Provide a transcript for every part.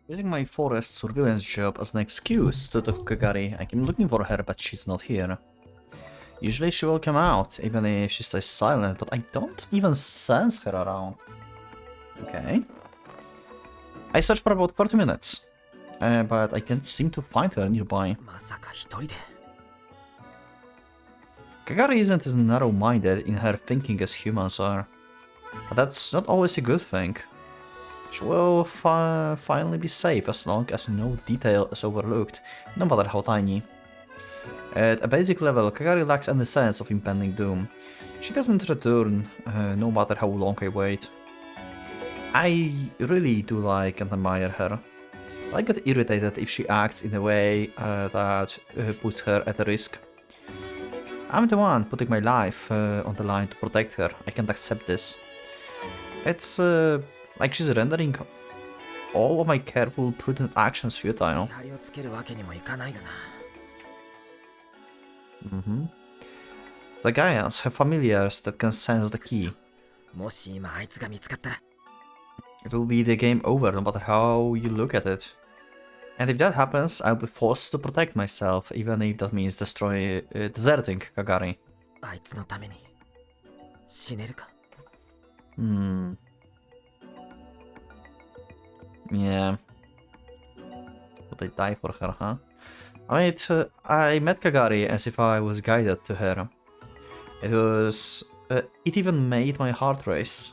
Using my forest surveillance job as an excuse to talk to Kagari, I came looking for her, but she's not here. Usually she will come out, even if she stays silent, but I don't even sense her around. Okay. I searched for about 30 minutes, but I can't seem to find her nearby. Kagari isn't as narrow-minded in her thinking as humans are, but that's not always a good thing. She will finally be safe as long as no detail is overlooked, no matter how tiny. At a basic level, Kagari lacks any sense of impending doom. She doesn't return, no matter how long I wait. I really do like and admire her. I get irritated if she acts in a way that puts her at risk. I'm the one putting my life on the line to protect her. I can't accept this. It's like she's rendering all of my careful, prudent actions futile. The Gaians have familiars that can sense the key. It will be the game over no matter how you look at it. And if that happens, I'll be forced to protect myself, even if that means deserting Kagari. Yeah. Would I die for her, huh? I met Kagari as if I was guided to her. It even made my heart race.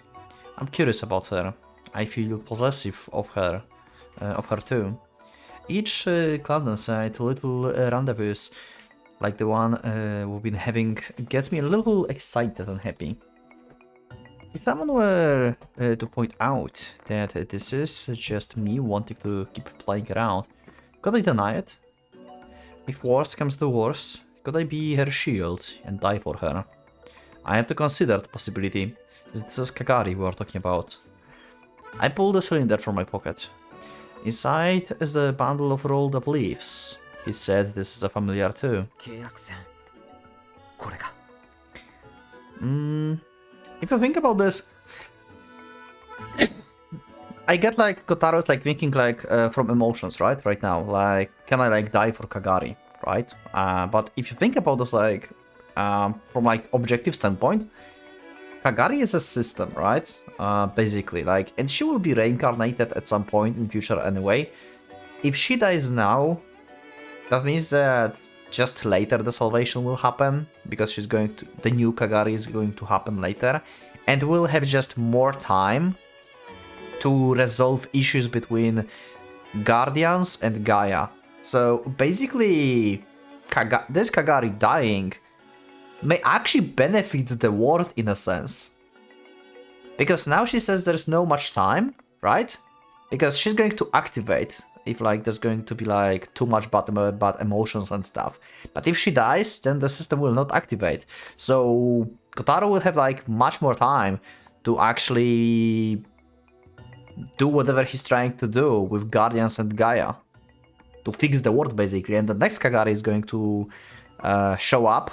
I'm curious about her. I feel possessive of her too. Each clandestine little rendezvous, like the one we've been having, gets me a little excited and happy. If someone were to point out that this is just me wanting to keep playing around, could I deny it? If worst comes to worst, could I be her shield and die for her? I have to consider the possibility, since this is Kagari we are talking about. I pulled a cylinder from my pocket. Inside is the bundle of rolled up leaves. He said this is a familiar too. If you think about this, I get like Kotaro's like thinking like from emotions, right now, like can I like die for Kagari, right? But if you think about this like from like objective standpoint, Kagari is a system, right? Basically, like, and she will be reincarnated at some point in future anyway. If she dies now, that means that just later the salvation will happen, because the new Kagari is going to happen later, and we'll have just more time to resolve issues between Guardians and Gaia. So basically, this Kagari dying may actually benefit the world in a sense. Because now she says there's no much time, right? Because she's going to activate if like there's going to be like too much bad emotions and stuff. But if she dies, then the system will not activate. So Kotaro will have like much more time to actually do whatever he's trying to do with Guardians and Gaia. To fix the world basically. And the next Kagari is going to show up.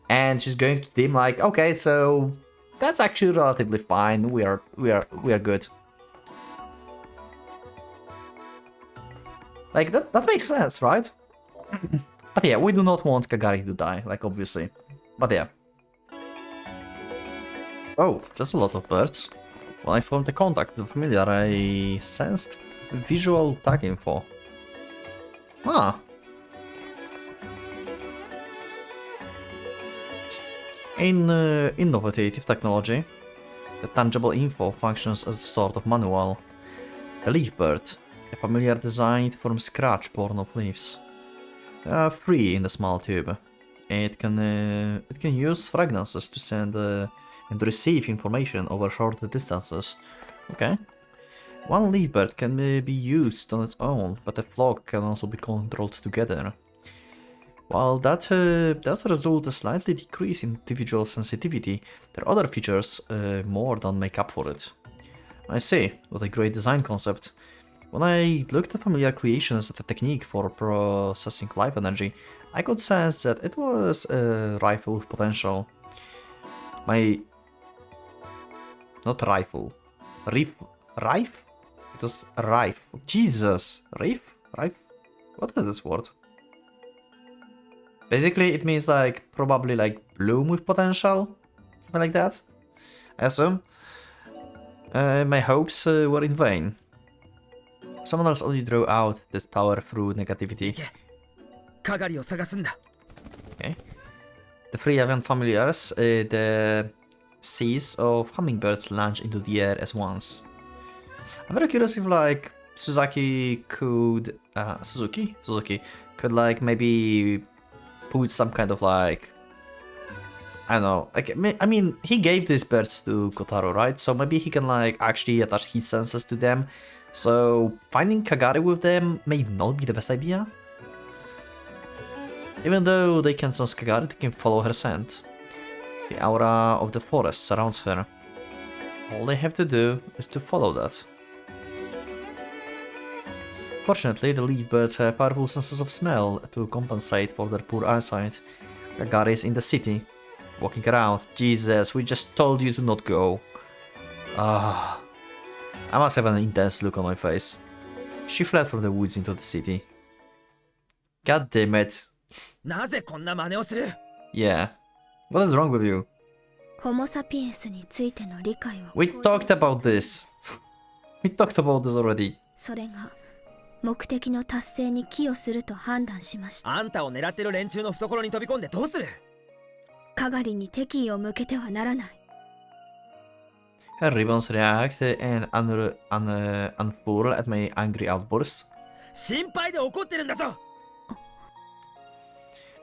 And she's going to deem like, okay, so that's actually relatively fine. We are good. Like that makes sense, right? But yeah, we do not want Kagari to die, like obviously. But yeah. Oh, there's a lot of birds. When I formed a contact with a familiar, I sensed visual tag info. Ah. In innovative technology, the tangible info functions as a sort of manual. The leaf bird, a familiar designed from scratch born of leaves. Free in the small tube. It can use fragrances to send and receive information over short distances. Okay. One leaf bird can be used on its own, but a flock can also be controlled together. While that does result a slightly decrease in individual sensitivity, there are other features more than make up for it. I see, what a great design concept. When I looked at familiar creation as a technique for processing life energy, I could sense that it was a rifle with potential. Not rifle. Riff? Just Rife. Jesus. Rife? Rife? What is this word? Basically, it means like probably like bloom with potential, something like that. I assume. My hopes were in vain. Summoners only draw out this power through negativity. Okay. The three avian familiars, the seas of hummingbirds launch into the air as once. I'm very curious if like Suzuki could could like maybe put some kind of like, I don't know, like I mean he gave these birds to Kotaro, right? So maybe he can like actually attach his senses to them. So finding Kagari with them may not be the best idea. Even though they can sense Kagari, they can follow her scent. The aura of the forest surrounds her. All they have to do is to follow that. Fortunately, the leaf birds have powerful senses of smell to compensate for their poor eyesight. Kagari is in the city, walking around. Jesus, we just told you to not go. Ah, I must have an intense look on my face. She fled from the woods into the city. God damn it. Yeah. What is wrong with you? We talked about this. We talked about this already. 目的の達成に寄与すると判断しました。あんたを狙ってる連中の懐に飛び込んでどうする？カガリに敵意を向けてはならない。Her ribbons react and unfurl at my angry outburst. 心配で怒ってるんだぞ。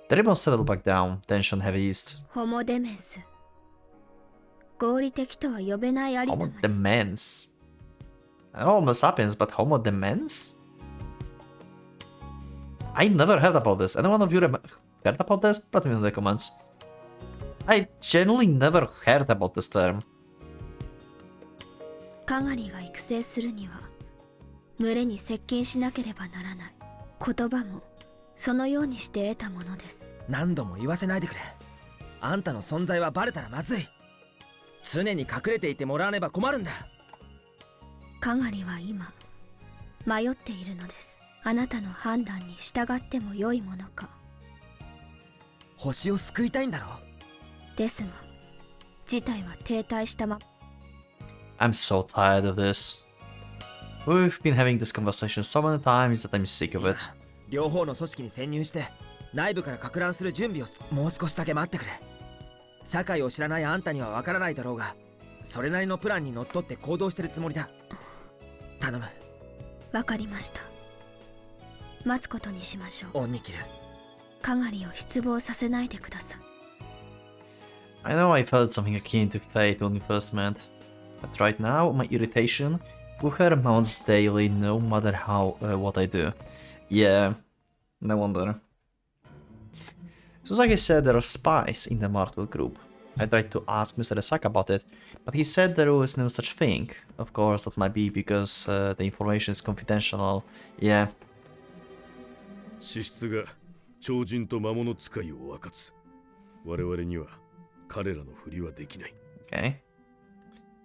The ribbons settle back down, tension have eased. ホモデメンス。合理的とは呼べないありさま。Homo demens. Homo sapiens, but Homo demens? I never heard about this. Anyone of you heard about this? Put me in the comments. I genuinely never heard about this term. カガリが育成するには群れに接近しなければならない。言葉もそのようにして得たものです。何度も言わせないでくれ。あんたの存在はバレたらまずい。常に隠れていてもらわねば困るんだ。カガリは今迷っているのです。あなたの判断に従っても良いものか。星を救いたいんだろう。ですが事態は停滞したま。I'm so tired of this. We've been having this conversation so many times that I'm sick of it. 両方の組織に潜入して内部から撹乱する準備をもう少しだけ待ってくれ。社会を知らないあんたにはわからないだろうが、それなりのプランにのっとって行動してるつもりだ。頼む。わかりました。待つことにしましょう。恩に切る。カガリを失望させないでください。I know I felt something akin to fate when we first met, but right now my irritation with her mounts daily no matter how what I do. Yeah, no wonder. Suzuki said there are spies in the Martel group. I tried to ask Mr. Asaka about it, but he said there was no such thing. Of course, that might be because the information is confidential. Yeah. 資質が超人と魔物使いを分かつ。我々には彼らのふりはできない。Okay.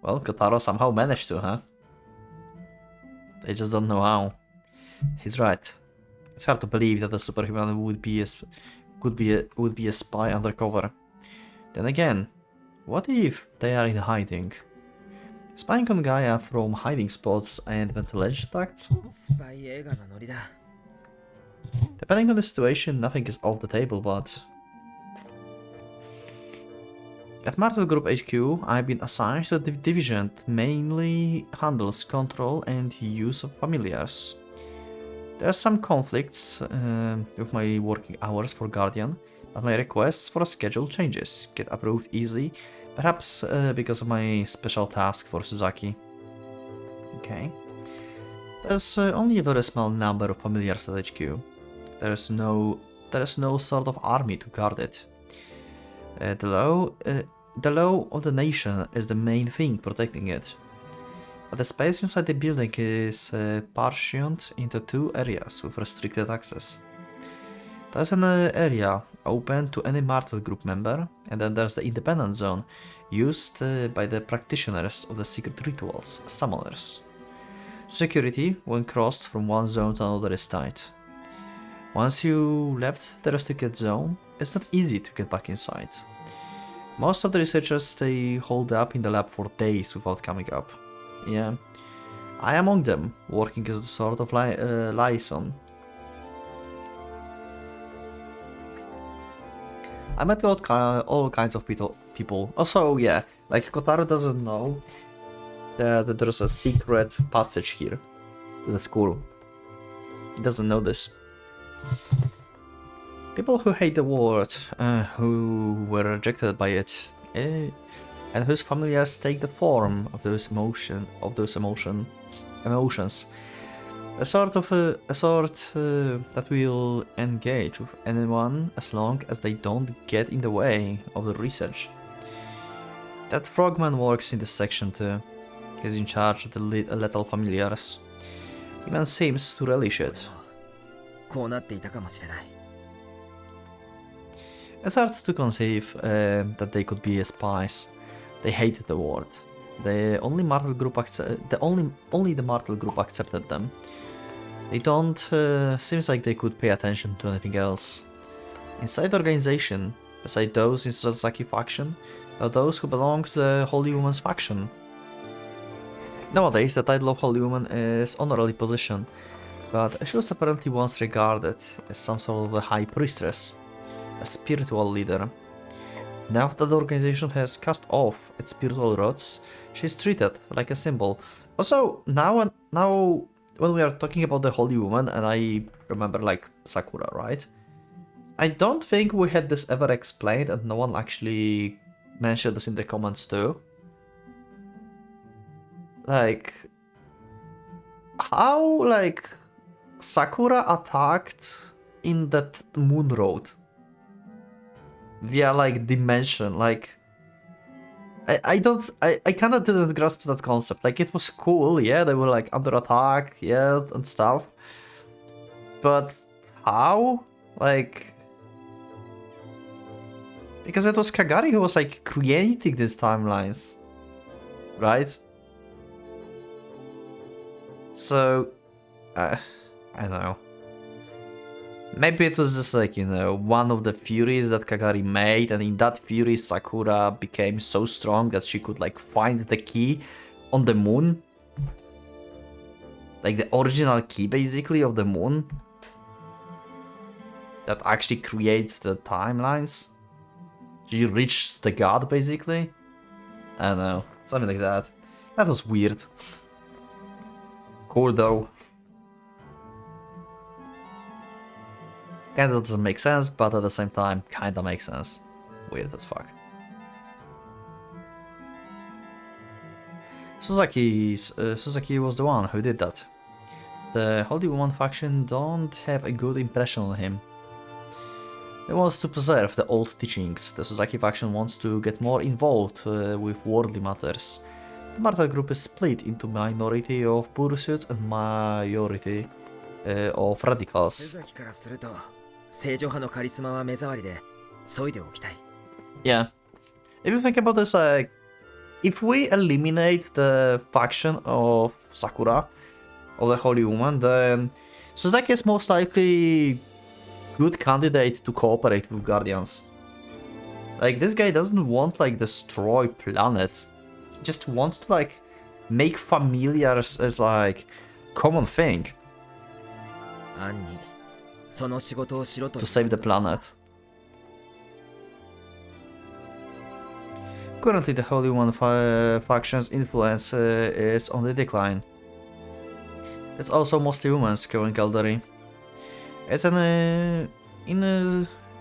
Well, Kotaro somehow managed to, huh? They just don't know how. He's right. It's hard to believe that a superhuman would be a spy undercover. Then again, what if they are in hiding? Spying on Gaia from hiding spots and ventilation ducts? Depending on the situation, nothing is off the table, but... At Martel Group HQ, I've been assigned to a division that mainly handles control and use of familiars. There are some conflicts with my working hours for Guardian, but my requests for schedule changes get approved easily, perhaps because of my special task for Suzuki. Okay. There's only a very small number of familiars at HQ. There's no sort of army to guard it. The law of the nation is the main thing protecting it. But the space inside the building is partitioned into two areas with restricted access. There's an area open to any Martel Group member, and then there's the independent zone, used by the practitioners of the secret rituals, summoners. Security, when crossed from one zone to another, is tight. Once you left the restricted zone, it's not easy to get back inside. Most of the researchers stay holed up in the lab for days without coming up. Yeah, I am among them, working as the sort of liaison. I met all kinds of people. Also, yeah, like Kotaro doesn't know that there's a secret passage here to the school. He doesn't know this. People who hate the world, who were rejected by it, and whose familiars take the form of those emotions. A sort that will engage with anyone as long as they don't get in the way of the research. That frogman works in this section too. He's in charge of the lethal familiars. He even seems to relish it. It's hard to conceive that they could be spies. They hated the world. Only the Martel Group accepted them. They don't seems like they could pay attention to anything else. Inside the organization, beside those in Sasaki faction, are those who belong to the Holy Woman's faction. Nowadays, the title of Holy Woman is honorary position, but she was apparently once regarded as some sort of a high priestess, a spiritual leader. Now that the organization has cast off its spiritual roots, she is treated like a symbol. Also, now when we are talking about the Holy Woman, and I remember like Sakura, right? I don't think we had this ever explained, and no one actually mentioned this in the comments too. Like, how like Sakura attacked in that moon road via like dimension, like I kinda didn't grasp that concept. Like, it was cool, yeah, they were like under attack, yeah, and stuff. But how? Like, because it was Kagari who was like creating these timelines, right? So, I don't know. Maybe it was just like, you know, one of the furies that Kagari made, and in that fury Sakura became so strong that she could like find the key on the moon. Like the original key basically of the moon. That actually creates the timelines. She reached the god basically. I don't know, something like that. That was weird. Cool though. Kinda doesn't make sense, but at the same time, kinda makes sense. Weird as fuck. Suzaki was the one who did that. The Holy Woman faction don't have a good impression on him. They want to preserve the old teachings. The Suzaki faction wants to get more involved with worldly matters. The Martel group is split into minority of pursuits and majority of radicals. Yeah. If you think about this, like, if we eliminate the faction of Sakura, of the Holy Woman, then Suzaki is most likely good candidate to cooperate with Guardians. Like, this guy doesn't want, like, destroy planet. He just wants to, like, make familiars as, like, common thing. To save the planet. Currently, the Holy One faction's influence is on the decline. It's also mostly humans going Caldari. It's an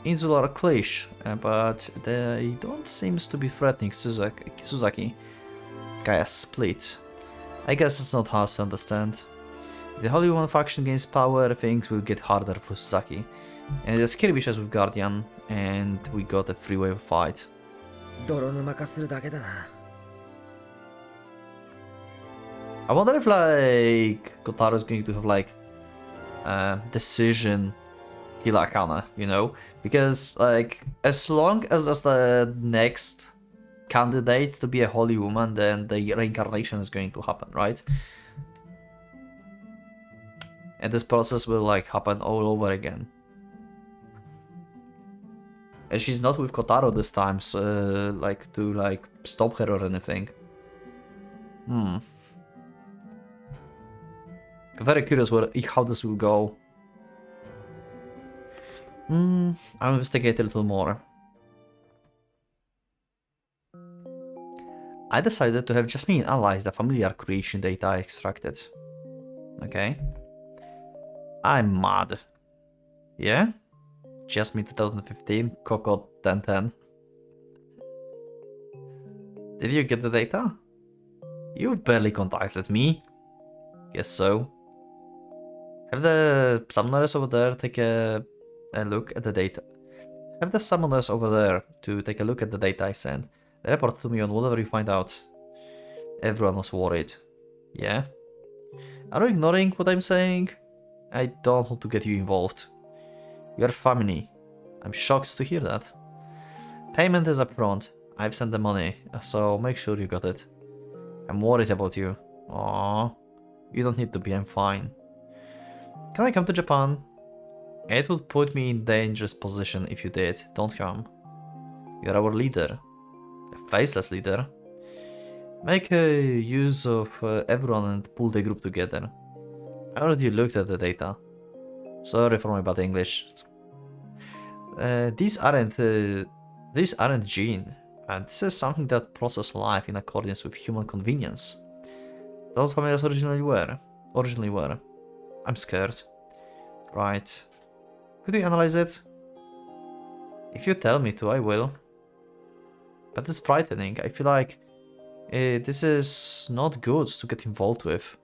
insular cliché, but they don't seem to be threatening Suzaki. Gaia split. I guess it's not hard to understand. If the Holy One faction gains power, things will get harder for Suzaki. And the skirmishes with Guardian, and we got a three-way fight. I wonder if, like, Kotaro is going to have, like, decision kill Akane, you know? Because, like, as long as there's the next candidate to be a Holy Woman, then the reincarnation is going to happen, right? And this process will like happen all over again. And she's not with Kotaro this time, so, like to like stop her or anything. Very curious how this will go. I'll investigate a little more. I decided to have Jasmine analyze the familiar creation data I extracted. Okay. I'm mad. Yeah? Jasmine 2015, Coco 1010. Did you get the data? You barely contacted me. Guess so. Have the summoners over there take a look at the data. Have the summoners over there to take a look at the data I sent. Report to me on whatever you find out. Everyone was worried. Yeah? Are you ignoring what I'm saying? I don't want to get you involved. You're family. I'm shocked to hear that. Payment is upfront. I've sent the money, so make sure you got it. I'm worried about you. Aww. You don't need to be, I'm fine. Can I come to Japan? It would put me in dangerous position if you did. Don't come. You're our leader. A faceless leader. Make use of everyone and pull the group together. I already looked at the data. Sorry for my bad English. These aren't gene, and this is something that processes life in accordance with human convenience. That's what familiars originally were. I'm scared. Right. Could you analyze it? If you tell me to, I will. But it's frightening. I feel like this is not good to get involved with.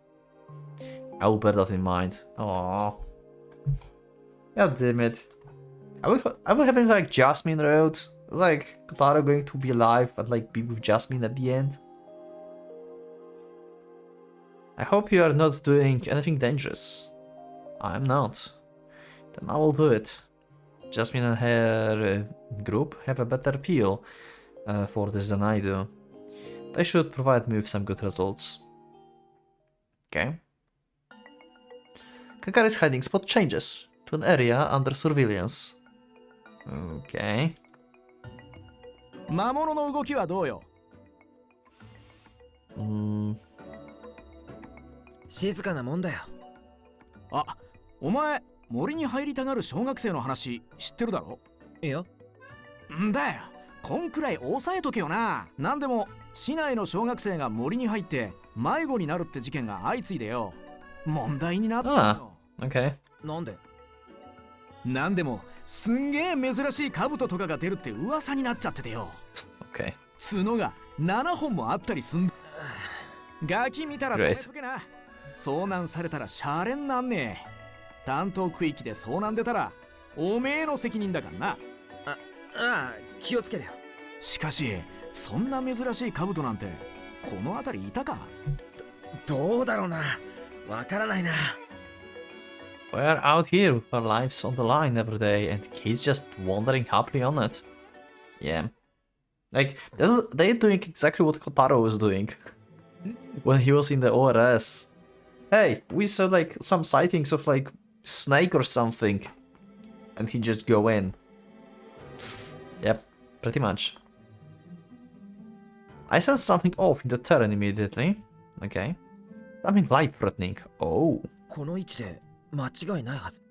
I will bear that in mind. Aww. God damn it. Are we having like Jasmine Road? Is like Kotaro going to be alive and like be with Jasmine at the end? I hope you are not doing anything dangerous. I'm not. Then I will do it. Jasmine and her group have a better feel for this than I do. They should provide me with some good results. Okay. Kagari's hiding spot changes to an area under surveillance. Okay. 魔物の動きはどうよ。静かなもんだよ。あ、お前森に入りたがる小学生の話知ってるだろ？いや。んだよ。こんくらい抑えとけよな。なんでも市内の小学生が森に入って迷子になるって事件が相次いでよ。問題になったの。Okay. なんで？なんでもすんげえ珍しい兜とかが出るって噂になっちゃっててよ。Okay. 角が7本もあったりすん。ガキ見たら止めとけな。遭難されたらシャレになんねえ。担当区域で遭難出たらおめえの責任だからな。ああ、気をつけるよ。しかしそんな珍しい兜なんてこの辺りいたか？どうだろうな。わからないな。We're out here with our lives on the line every day, and he's just wandering happily on it. Yeah. Like, they're doing exactly what Kotaro was doing when he was in the ORS. Hey, we saw like some sightings of like snake or something, and he just go in. Yep, pretty much. I sensed something off in the terrain immediately. Okay. Something life-threatening. Oh. この位置で間違いないはず。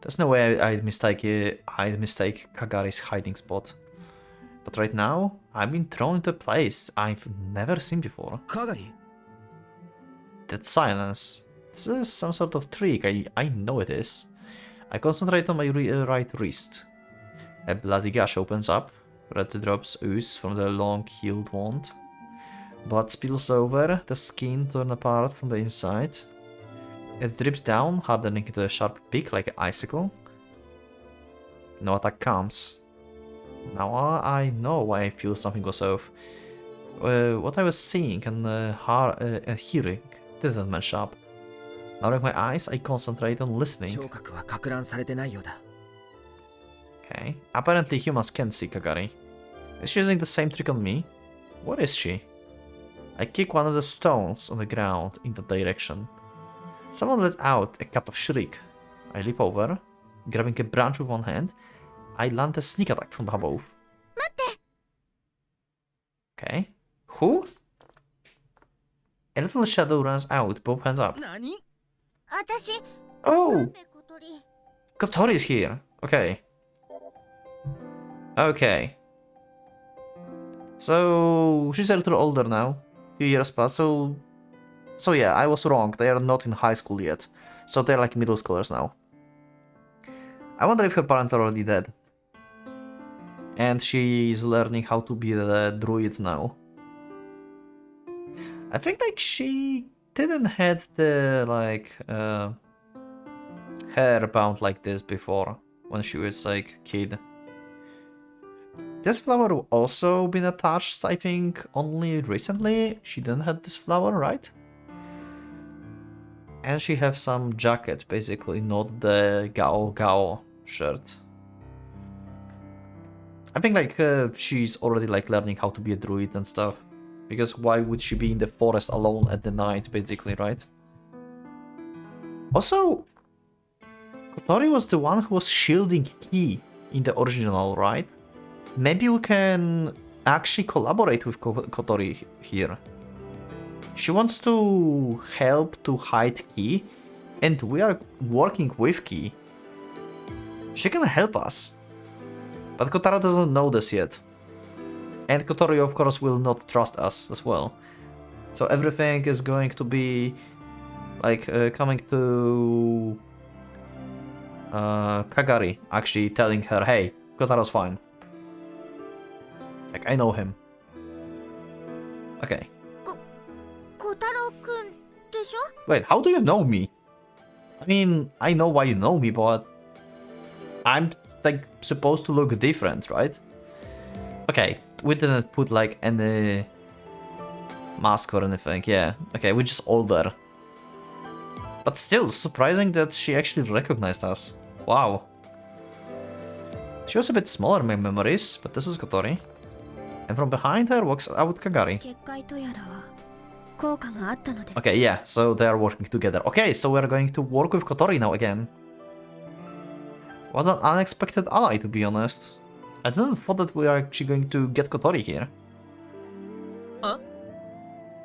There's no way I'd mistake Kagari's hiding spot. But right now, I've been thrown into a place I've never seen before. Kagari? That silence. This is some sort of trick, I know it is. I concentrate on my right wrist. A bloody gash opens up. Red drops ooze from the long-healed wound. Blood spills over, the skin torn apart from the inside. It drips down, hardening into a sharp peak like an icicle. No attack comes. Now I know why I feel something was off. What I was seeing and hearing didn't match up. Narrowing my eyes, I concentrate on listening. Okay. Apparently humans can see Kagari. Is she using the same trick on me? What is she? I kick one of the stones on the ground in that direction. Someone let out a cut of shriek. I leap over, grabbing a branch with one hand. I land a sneak attack from above. Okay. Who? A little shadow runs out, both hands up. Oh! Kotori's here. Okay. Okay. So she's a little older now. Few years past, so yeah, I was wrong. They are not in high school yet. So they're like middle schoolers now. I wonder if her parents are already dead. And she's learning how to be the druid now. I think like she didn't had the like hair bound like this before when she was like kid. This flower also been attached, I think, only recently. She didn't have this flower, right? And she have some jacket, basically, not the Gao shirt. I think like she's already like learning how to be a druid and stuff. Because why would she be in the forest alone at the night, basically, right? Also, Kotori was the one who was shielding Ki in the original, right? Maybe we can actually collaborate with Kotori here. She wants to help to hide Ki, and we are working with Ki. She can help us. But Kotaro doesn't know this yet. And Kotori, of course, will not trust us as well. So everything is going to be like coming to Kagari actually telling her, hey, Kotaro's fine. Like, I know him. Okay. Wait, how do you know me? I mean, I know why you know me, but I'm like supposed to look different, right? Okay, we didn't put like any mask or anything, yeah. Okay, we're just older. But still, surprising that she actually recognized us. Wow. She was a bit smaller in my memories, but this is Kotori. And from behind her walks out Kagari. Okay, yeah, so they are working together. Okay, so we're going to work with Kotori now again. What an unexpected ally, to be honest. I didn't thought that we are actually going to get Kotori here. Huh?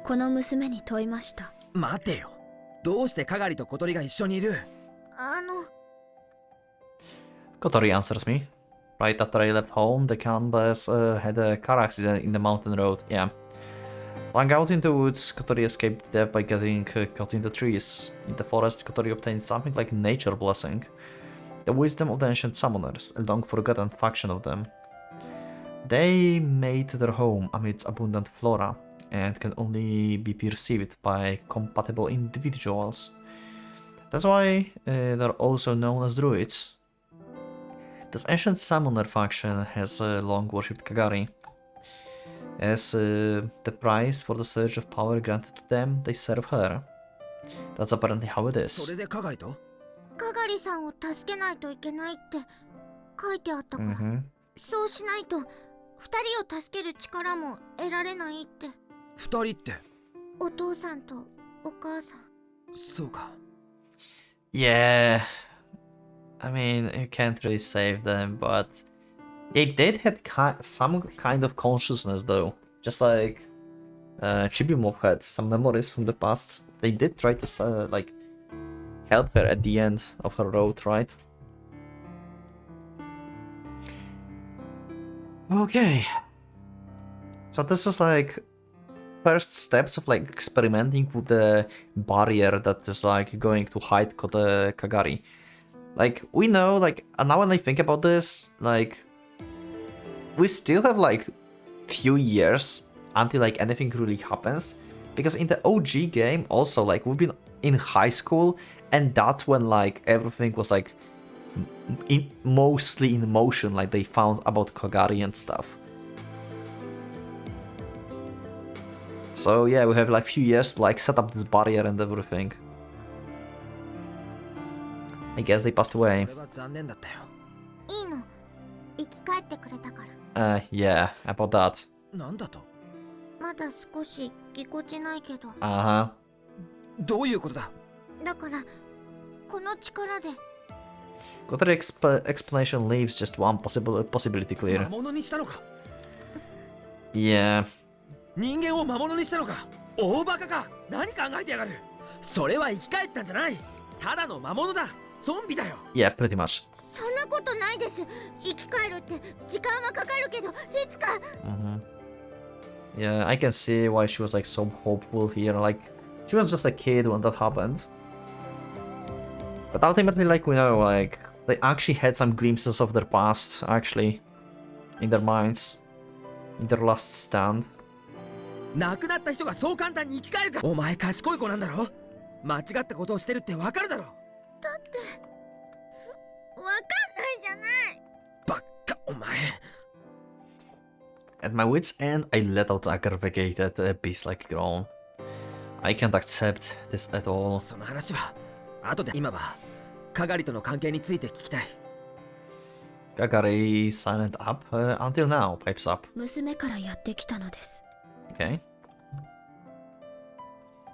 この娘に問いました。待てよ。どうしてカガリと小鳥が一緒にいる？Kotori answers me. Right after I left home, the canvas had a car accident in the mountain road. Yeah. Lying out in the woods, Kotori escaped death by getting caught in the trees. In the forest, Kotori obtained something like nature blessing. The wisdom of the ancient summoners, a long forgotten faction of them. They made their home amidst abundant flora, and can only be perceived by compatible individuals. That's why they're also known as druids. This ancient summoner faction has long worshipped Kagari. As the price for the surge of power granted to them, they serve her. That's apparently how it is. それでカガリと？カガリさんを助けないといけないって書いてあったから、そうしないと2人を助ける力も得られないって。2人って？お父さんとお母さん。そうか。Yeah, I mean, you can't really save them, but they did have some kind of consciousness though. Just like Chibimov had some memories from the past. They did try to like help her at the end of her road, right? Okay. So this is like first steps of like experimenting with the barrier that is like going to hide the Kagari. Like we know, like now when I think about this, like we still have like few years until like anything really happens, because in the OG game also like we've been in high school, and that's when like everything was like mostly in motion, like they found about Kagari and stuff. So yeah, we have like few years to like set up this barrier and everything. I guess they passed away. それは残念だったよ。いいの、生き返ってくれたから。Yeah, about that. なんだと？まだ少しぎこちないけど。Uh-huh. どういうことだ？だからこの力で Kotori explanation leaves just one possibility clear. 魔物にしたのか Yeah. 人間を魔物にしたのか大バカか何考えてやがるそれは生き返ったんじゃないただの魔物だゾンビだよ Yeah, pretty much. そんなことないです。生き返るって時間はかかるけどいつか Yeah, I can see why she was like so hopeful here. Like, she was just a kid when that happened. But ultimately, like, we know, like, they actually had some glimpses of their past, actually, in their minds, in their last stand. 亡くなった人がそう簡単に生き返るかお前賢い子なんだろ間違ったことをしてるってわかるだろだってわかんないじゃないバッカお前 At my wit's end, I let out a aggravated beast-like groan. I can't accept this at all. その話は後で今はカガリとの関係について聞きたい Kagari silent up until now, pipes up. 娘からやってきたのです。 Okay.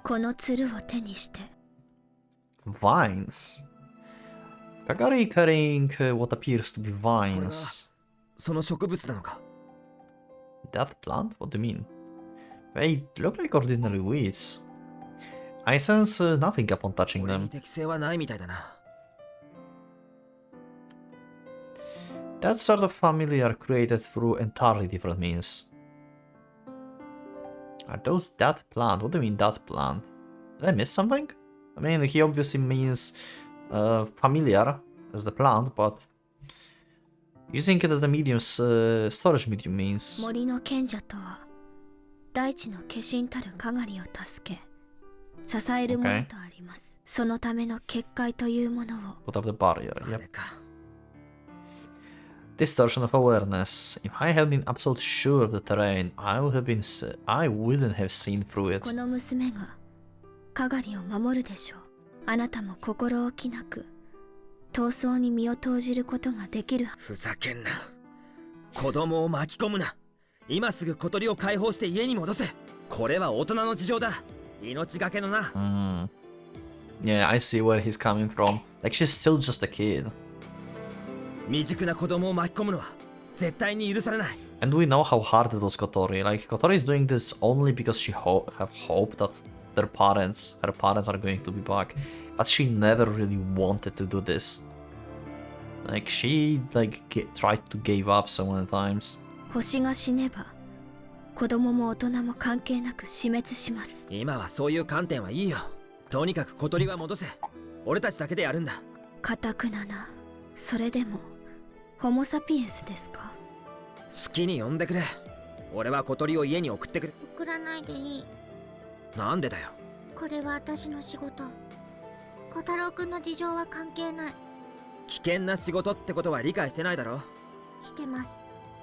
この鶴を手にして Vines. Kagari carrying what appears to be vines. その植物なのか That plant? What do you mean? They look like ordinary weeds. I sense nothing upon touching 俺に them. 適性はないみたいだな That sort of family are created through entirely different means. Are those that plant? What do you mean that plant? Did I miss something? I mean, he obviously means familiar as the plant, but using it as the medium's storage medium means... 森の賢者とは大地の化身たるかがりを助け支えるものとあります、そのための結界というものを Put up the barrier, あ yep. れか Distortion of awareness. If I had been absolutely sure of the terrain, I wouldn't have seen through it. この娘がかがりを守るでしょう。あなたも心置きなく闘争に身を投じることができる。ふざけんな子供を巻き込むな今すぐ小鳥を解放して家に戻せこれは大人の事情だ命がけのな Yeah, I see where he's coming from. Like, she's still just a kid. 未熟な子供を巻き込むのは絶対に許されない And we know how hard it was Kotori. Like, Kotori is doing this only because she have hope that her parents are going to be back. But she never really wanted to do this. Like, she, like, tried to give up so many times. 星が死ねば子供も大人も関係なく死滅します。今はそういう観点はいいよとにかく小鳥は戻せ俺たちだけでやるんだかたくなな。それでもホモサピエンスですか？好きに呼んでくれ俺は小鳥を家に送ってくる送らないでいい。なんでだよこれは私の仕事。小太郎くんの事情は関係ない。危険な仕事ってことは理解してないだろしてます。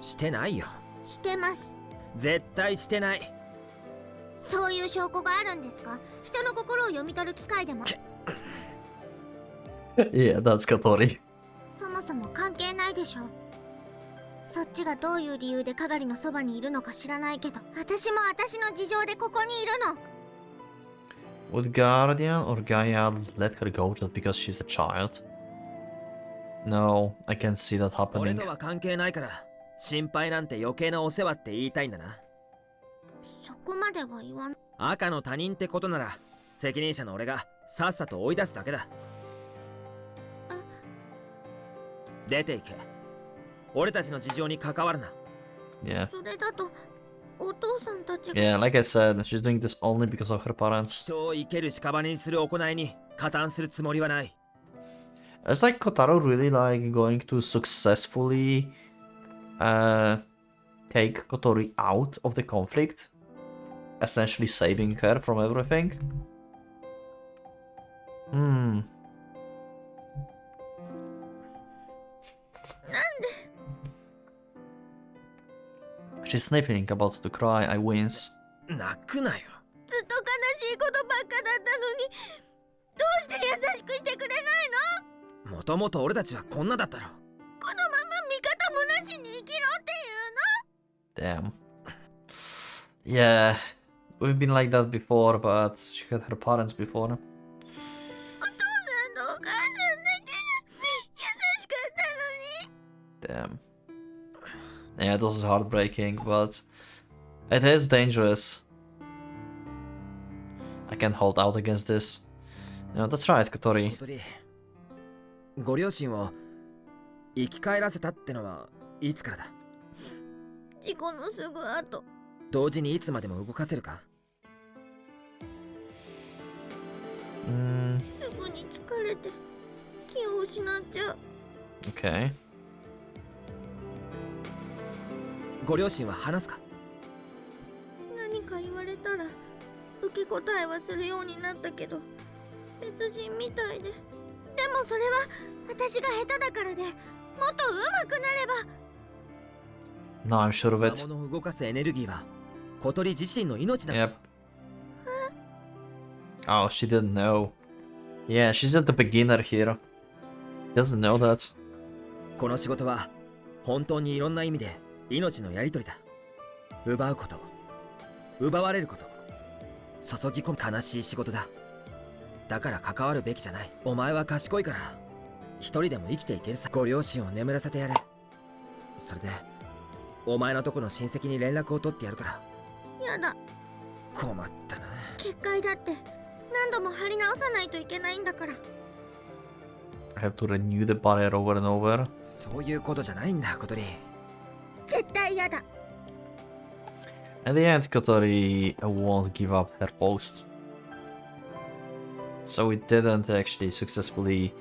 してないよしてます。絶対してないそういう証拠があるんですか？人の心を読み取る機会でも。Yeah, that's Kotori. そもそも関係ないでしょ。そっちがどういう理由でかがりのそばにいるのか知らないけど、私も私の事情でここにいるの。Would Guardian or Gaia let her go just because she's a child? No, I can't see that 俺 happening. とは関係ないから心配なんて余計なお世話って言いたいんだなそこまでは言わん。赤の他人ってことなら責任者の俺がさっさと追い出すだけだ出ていけ俺たちの事情に関わるな Yeah. それだとお父さんたちが。 Yeah, like I said, she's doing this only because of her parents. 人を生ける屍にする行いに加担するつもりはない It's like Kotaro really like going to successfully take Kotori out of the conflict, essentially saving her from everything. She's sniffling, about to cry. I wince. 泣くなよずっと悲しいことばっかだったのに、どうして優しくいてくれないの？もともと俺たちはこんなだったろこのまま味方もなしに生きろっていうの？ Damn. Yeah, we've been like that before, but she had her parents before. Damn. Yeah, this is heartbreaking, but it is dangerous. I can't hold out against this. Yeah, that's right, Kotori. ご両親を生き返らせたってのはいつからだ？事故のすぐ後。同時にいつまでも動かせるか？すぐに疲れて気を失っちゃう。Okay. ご両親は話すか？何か言われたら受け答えはするようになったけど、別人みたいで。でもそれは私が下手だからで、もっと上手くなれば。No, I'm sure of it. 魔物を動かすエネルギーは小鳥自身の命なんだ Yep. Oh, she didn't know. Yeah, she's just a beginner here. Doesn't know that. この仕事は本当にいろんな意味で命のやり取りだ。奪うこと、奪われること、注ぎ込む悲しい仕事だ。だから関わるべきじゃない。お前は賢いから一人でも生きていけるさ。ご両親を眠らせてやれ。それでお前のとこの親戚に連絡を取ってやるから。やだ。困ったな。結界だって何度も貼り直さないといけないんだから。I have to renew the barrier over and over. そういうことじゃないんだ、小鳥。絶対やだ。At the end, Kotori won't give up her post. So we didn't actually successfully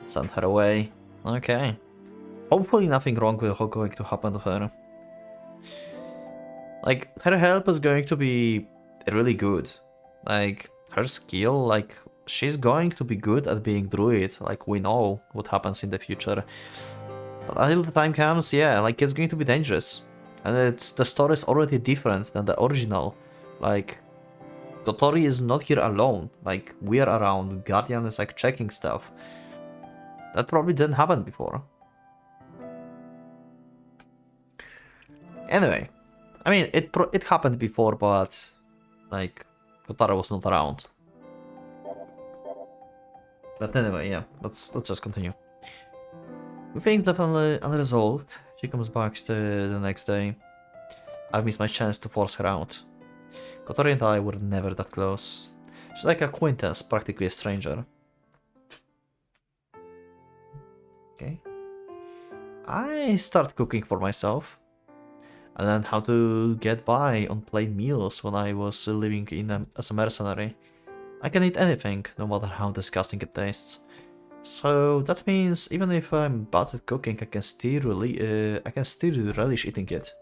send her away. Okay. Hopefully nothing wrong will going to happen to her. Like, her help is going to be really good. Like, her skill, like, she's going to be good at being druid. Like, we know what happens in the future. But until the time comes, yeah, like, it's going to be dangerous. And the story is already different than the original. Like, Kotori is not here alone. Like, we are around. Guardian is like checking stuff. That probably didn't happen before. Anyway, I mean, it happened before, but like, Kotaro was not around. But anyway, yeah, let's just continue. Things definitely unresolved. She comes back the next day. I've missed my chance to force her out. Kotori and I were never that close. She's like an acquaintance, practically a stranger. Okay. I started cooking for myself. I learned how to get by on plain meals when I was living as a mercenary. I can eat anything, no matter how disgusting it tastes. So that means even if I'm bad at cooking, I can still relish eating it.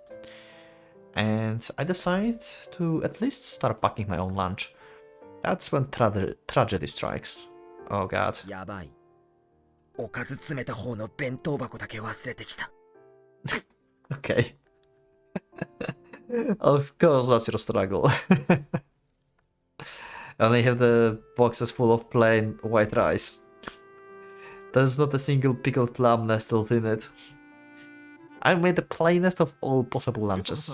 And I decide to at least start packing my own lunch. That's when tragedy strikes. Oh god. やばい。おかず詰めた方の弁当箱だけ忘れてきた。Okay. Of course, that's your struggle. And I have the boxes full of plain white rice. There's not a single pickled plum nestled in it. I made the plainest of all possible lunches.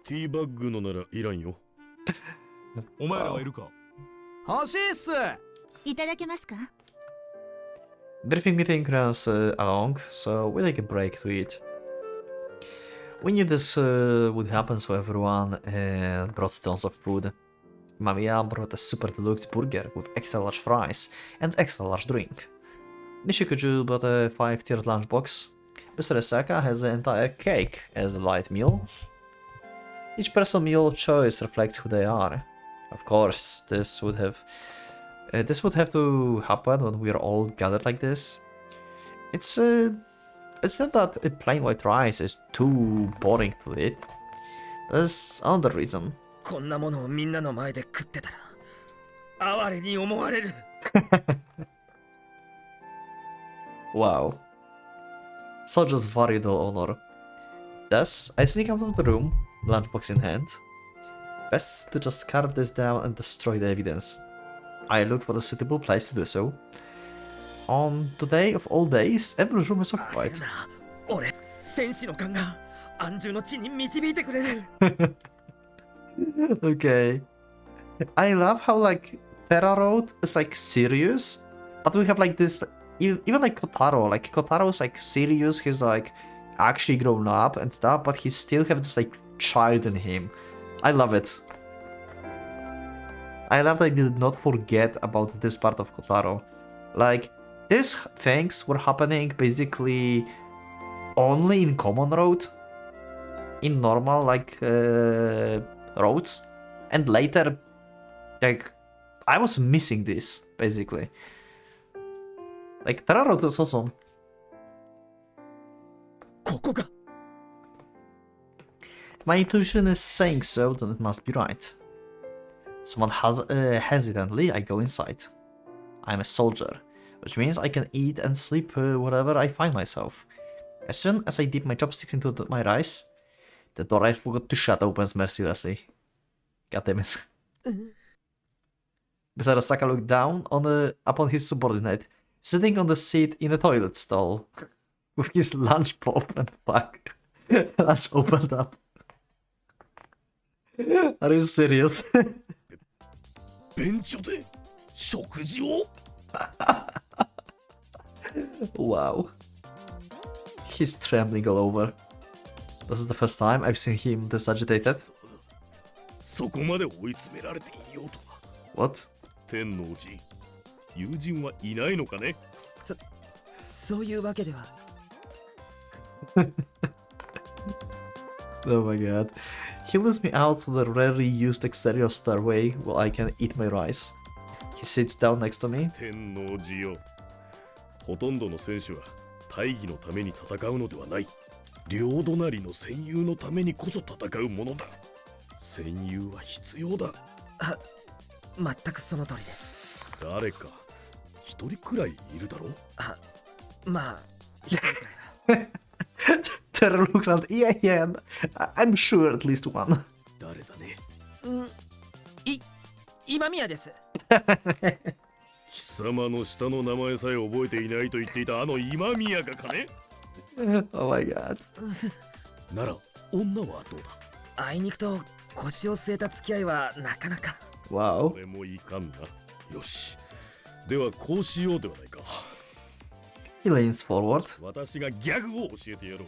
ティーバッグのならいらんよ。お前らはいるか？欲しいっす。いただけますか？ Briefing meeting runs along, so we take a break to eat. We knew this would happen, so everyone brought tons of food. Mamiya brought a super deluxe burger with extra large fries and extra large drink. Nishikuju brought a 5-tiered lunchbox. Mr. Asaka has an entire cake as a light meal. Each personal meal of choice reflects who they are. Of course, this would have to happen when we are all gathered like this. It's not that a plain white rice is too boring to eat. There's another reason. こんなものをみんなの前で食ってたら哀れに思われる。Wow. Such a variable honor. Thus, I sneak out of the room, lunchbox in hand. Best to just carve this down and destroy the evidence. I look for a suitable place to do so. On today of all days, every room is occupied. 俺、戦士の勘が安住の地に導いてくれる。Okay. I love how like Terra Road is like serious, but we have like this even like Kotaro's like serious, he's like actually grown up and stuff, but he still have this like child in him. I love it. I love that I did not forget about this part of Kotaro. Like, these things were happening basically only in common road, in normal like roads, and later, like, I was missing this basically. Like, Terra Road is awesome. My intuition is saying so, then it must be right. Someone hesitantly, I go inside. I'm a soldier, which means I can eat and sleep wherever I find myself. As soon as I dip my chopsticks into my rice, the door I forgot to shut opens mercilessly. God damn it. Misarasaka looked down upon his subordinate, sitting on the seat in a toilet stall, with his lunch opened up. Are you serious? Wow. He's trembling all over. This is the first time I've seen him this agitated. What? そういうわけでは。Oh my god. He leads me out to the rarely used exterior stairway where I can eat my rice. He sits down next to me. 天王寺よ。ほとんどの戦士は大義のために戦うのではない。両隣の戦友のためにこそ戦うものだ。戦友は必要だ。全くその通りで。誰か一人くらいいるだろう。まあ、一人くらいは。Terror looked around. Yeah, I'm sure at least one. 誰だね。今宮です。貴様の下の名前さえ覚えていないと言っていたあの今宮がかね。Oh my god. なら女はどうだ。あいにくと腰を据えた付き合いはなかなか。Wow. これもいかんな。よし。ではこうしようではないか。He leans forward. 私がギャグを教えてやろう。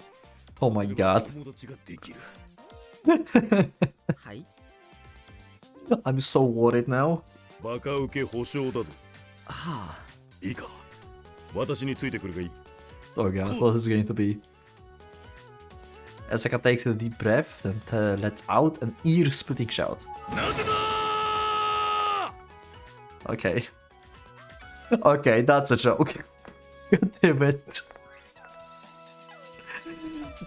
Oh my god. 友達ができる。はい。I'm so worried now. バカ受け保証だぞ。はあ。いいか。私についてくるがいい。Oh god, what is it going to be? Asaka takes a deep breath and lets out an ear-splitting shout. なぜだー Okay. Okay, that's a joke. God damn it.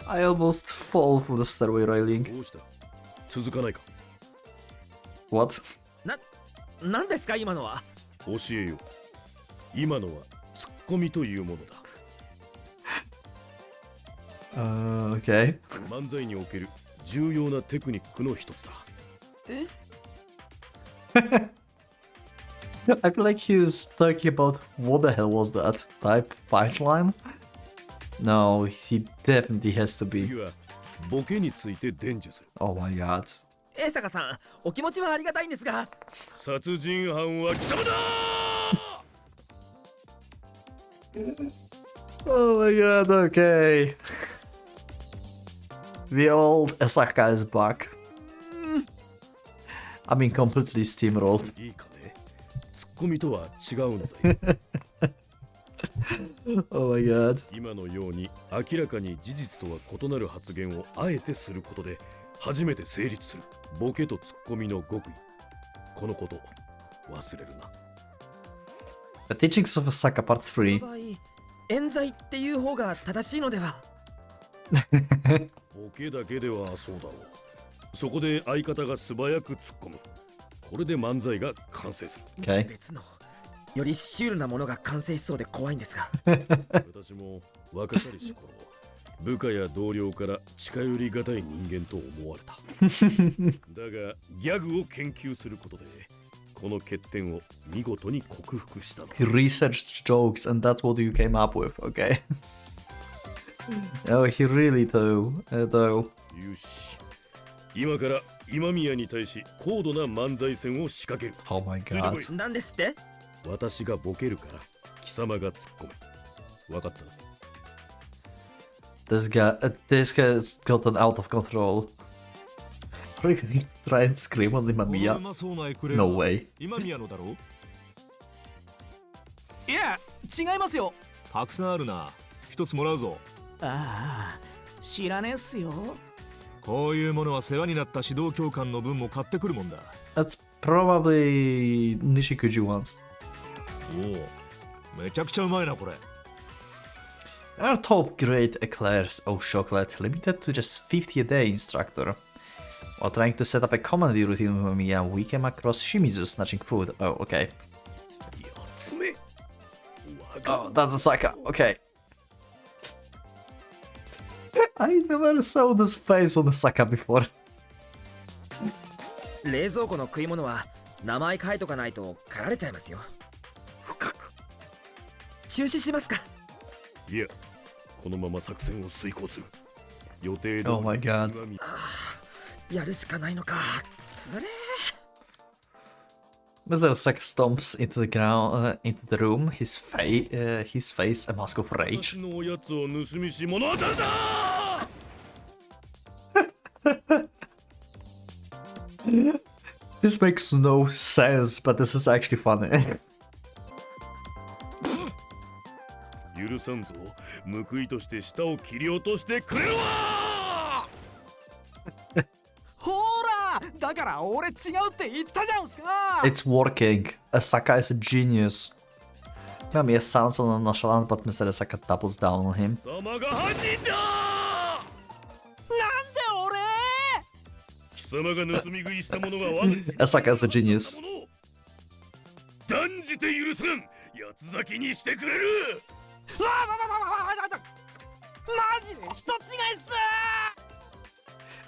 I almost fall from the stairway railing. どうした続かないか What? なんですか今のは。教えよう。今のはツッコミというものだ。Okay. 漫才における重要なテクニックの一つだ。I feel like he's talking about what the hell was that type punchline? No, he definitely has to 次 be. はボケについて伝授する。Oh my god. 江坂さん、お気持ちはありがたいんですが。殺人犯は貴様だー Oh my god, okay. The old Asaka is back. I mean, completely steamrolled. いいかね。ツッコミとは違うのだよ。Oh my god. 今のように明らかに事実とは異なる発言をあえてすることで初めて成立するボケとツッコミの極意。このこと忘れるな。The Teachings of Asaka Part 3. 場合、冤罪っていう方が正しいのでは。ボケだけではそうだろう。そこで相方が素早く突っ込む。これで漫才が完成する。Okay. 別のよりシュールなものが完成しそうで怖いんですが。私も若かりし頃、部下や同僚から近寄りがたい人間と思われた。だがギャグを研究することでこの欠点を見事に克服したの。 He researched jokes and that's what you came up with, okay? Oh, he really though. よし。今から今宮に対し高度な漫才戦を仕掛ける。 Oh my god. なんですって？私がボケるから貴様が突っ込む。わかったな。 This guy's gotten out of control. Are you gonna try and scream on Imamiya? No way. 今宮のだろう。いや違いますよ。たくさんあるな。一つもらうぞ。ああ知らねえっすよ。こういうものは世話になった指導教官の分も買ってくるもんだ。 That's probably Nishikuji ones. おお、めちゃくちゃうまいなこれ。 Our top grade eclairs au chocolate limited to just 50 a day, instructor. While trying to set up a comedy routine with Mamiya, we came across Shimizu snatching food. Oh, okay. Oh, that's a sucker. Okay. I never saw this face on the sucker before. 冷蔵庫の食い物は名前書いとかないと狩られちゃいますよ。中止しますか。いや、このまま作戦を遂行する。予定通り。 Oh my god. やるしかないのか。つれ。 Mr. Osaka stomps into the ground, into the room, his face a mask of rage. 私のおやつを盗みし物当たりだ。 This makes no sense, but this is actually funny. 許さんぞ。報いとして舌を切り落としてくれるわ。ほらだから俺違うって言ったじゃんすか。 It's working. Osaka is a genius. Mamiya sounds a little nonchalant, but Mr. Osaka doubles down on him. 様が犯人だ。なんで俺。貴様が盗み食いしたものが我が家に Osaka is a genius. 断じて許さん。八つ咲きにしてくれる。 マジで人違いっす。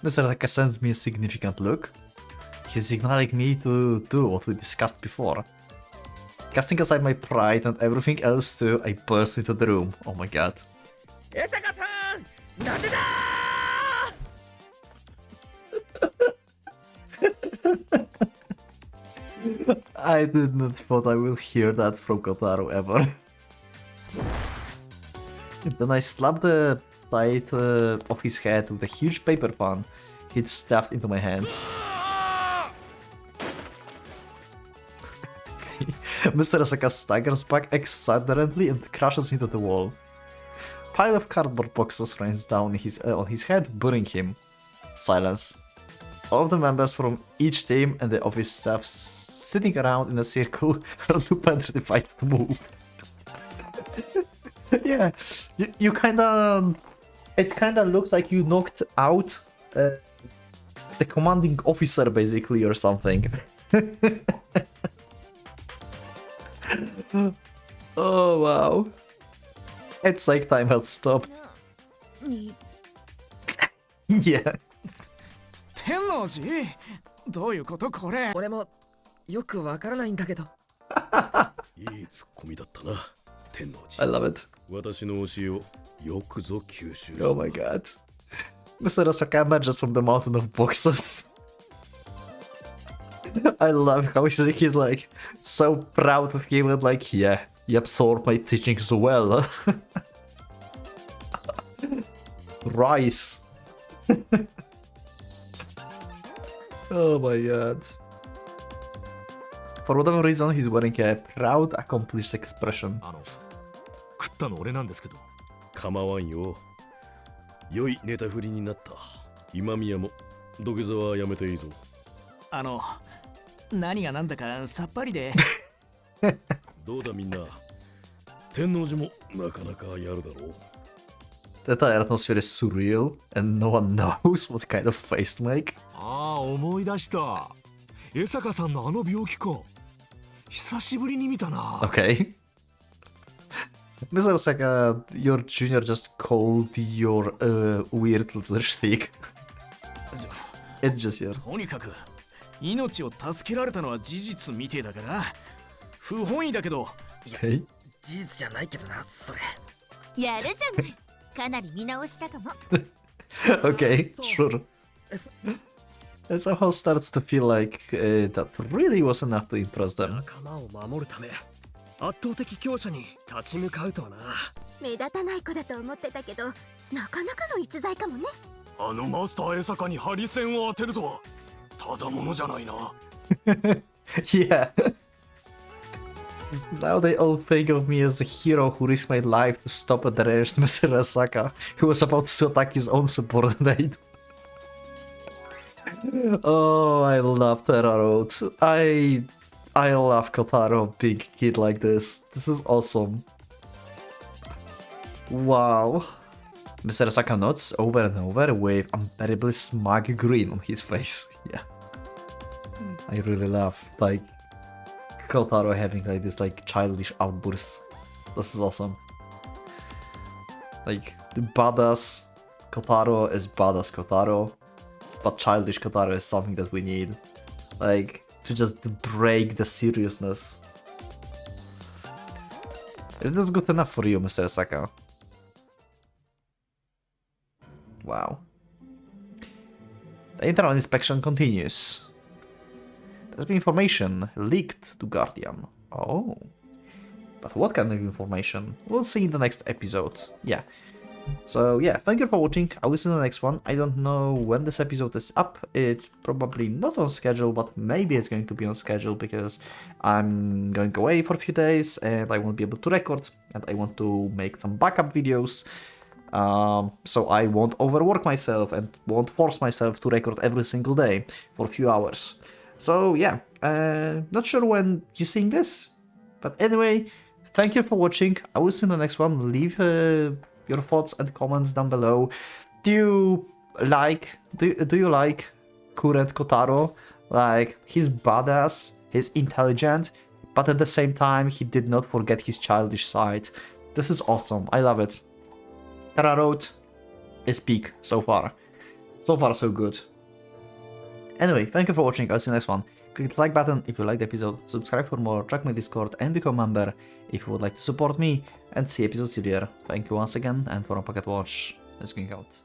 Mr. Osaka sends me a significant look. He's signaling me to do what we discussed before. Casting aside my pride and everything else too, I burst into the room. Oh my god. 江坂さん、なぜだ。 I did not thought I will hear that from Kotaro ever. Then I slapped the side of his head with a huge paper pan he'd stuffed into my hands. Mr. Osaka staggers back exuberantly and crashes into the wall. Pile of cardboard boxes rains down on his head, burning him. Silence. All of the members from each team and the office staff sitting around in a circle are too petrified to move. Yeah, you kinda... It kinda looked like you knocked out the commanding officer, basically, or something. Oh, wow. It's like time has stopped. Yeah. 天王寺どういうことこれ。俺もよくわからないんだけど。いいツッコミだったな、天王 I 寺。 love it. 私の教えをよくぞ吸収した。 Oh my god. Mr. Osaka emerges from the mountain of boxes. I love how he's like so proud of him and like, yeah, you absorbed my teachings well. Rice. Oh my god. For whatever reason, he's wearing a proud, accomplished expression. 食ったの俺なんですけど。構わんよ。良いネタ振りになった。今宮も土下座はやめていいぞ。何が何だかさっぱりで。どうだみんな。天王寺もなかなかやるだろう。The entire atmosphere is surreal, and no one knows what kind of face to make. ああ、思い出した。江坂さんのあの病気か。久しぶりに見たな。Okay. Mr. Osaka, your junior just called your weird little shtick. It's just your. とにかく命を助けられたのは事実みてえだから不本意だけど。Okay. 事実じゃないけどな、それ。やるじゃない。かなり見直したかも。Okay, sure. It somehow starts to feel like that really was enough to impress them. 仲間を守るため、圧倒的強者に立ち向かうとはな。目立たない子だと思ってたけど、なかなかの逸材かもね。あのマスター江坂にハリセンを当てるとはただものじゃないな。Yeah. Now they all think of me as the hero who risked my life to stop a deranged Mr. Asaka, who was about to attack his own subordinate. Oh, I love Terra Road. I love Kotaro, big kid like this. This is awesome. Wow. Mr. Asaka nods over and over with unbearably smug grin on his face. Yeah. I really love, like, Kotaro having like this like childish outbursts. This is awesome. Like the badass Kotaro is badass Kotaro, but childish Kotaro is something that we need. Like to just break the seriousness. Is this good enough for you, Mr. Asaka? Wow. The internal inspection continues. There's been information leaked to Guardian. Oh. But what kind of information? We'll see in the next episode. Yeah. So yeah, thank you for watching. I will see you in the next one. I don't know when this episode is up. It's probably not on schedule, but maybe it's going to be on schedule because I'm going away for a few days and I won't be able to record and I want to make some backup videos. So I won't overwork myself and won't force myself to record every single day for a few hours. So yeah, not sure when you're seeing this, but anyway, thank you for watching. I will see you in the next one. Leave your thoughts and comments down below. Do you like current Kotaro? Like, he's badass, he's intelligent, but at the same time he did not forget his childish side. This is awesome. I love it. Terra Road is peak so far. So far so good. Anyway, thank you for watching, I'll see you next one. Click the like button if you liked the episode, subscribe for more, check my Discord and become a member if you would like to support me and see episodes earlier. Thank you once again, and for a Pocket Watch, it's going out.